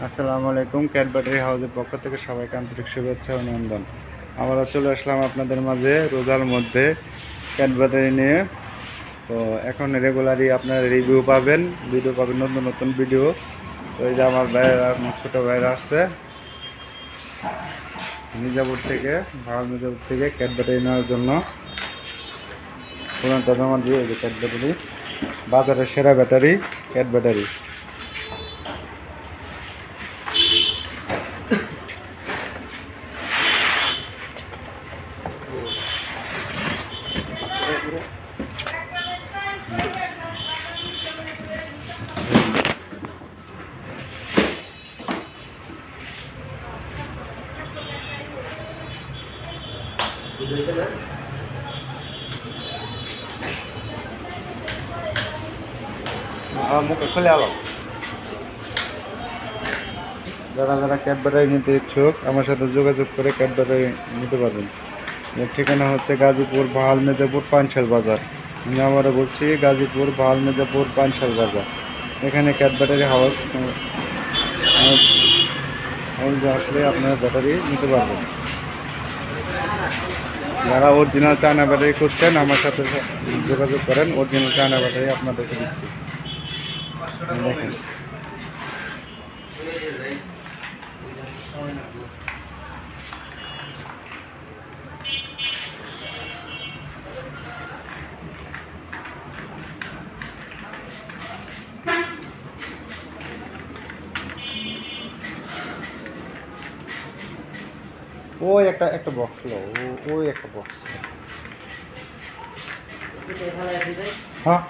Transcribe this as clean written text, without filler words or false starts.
আসসালামু আলাইকুম। Cat battery হাউসের পক্ষ থেকে সবাইকে আন্তরিক শুভেচ্ছা ও অভিনন্দন। আমরা চলে আসলাম আপনাদের মাঝে রোজার মধ্যে ক্যাট ব্যাটারি নিয়ে। তো এখন রেগুলারই আপনারা রিভিউ পাবেন, ভিডিও পাবেন, নতুন নতুন ভিডিও। তো এই যে আমার ভাইয়েরা, আমার ছোটো ভাইয়েরা আসছে মির্জাপুর থেকে ক্যাট ব্যাটারি নেওয়ার জন্য। পুরানটা জমা দিয়ে এই যে ক্যাট ব্যাটারি, বাজারের সেরা ব্যাটারি ক্যাট ব্যাটারি। মুখে খুলে আলো। যারা যারা ক্যাট ব্যাটারি নিতে ইচ্ছুক আমার সাথে যোগাযোগ করে ক্যাট ব্যাটারি নিতে পারবেন। এর ঠিকানা হচ্ছে গাজীপুর বাহাল মির্জাপুর পানশাল বাজার। আমি আবারও বলছি, গাজীপুর বাহাল মির্জাপুর পানশাল বাজার। এখানে ক্যাট ব্যাটারি হাউস আসলে আপনারা ব্যাটারি নিতে পারবেন। যারা অরিজিনাল চায়না ব্যাটারি খুঁজছেন আমার সাথে যোগাযোগ করেন, অরিজিনাল চায়না ব্যাটারি আপনাদেরকে দিচ্ছি। দেখেন ওই একটা একটা বক্স লো, ওই একটা বক্স। হ্যাঁ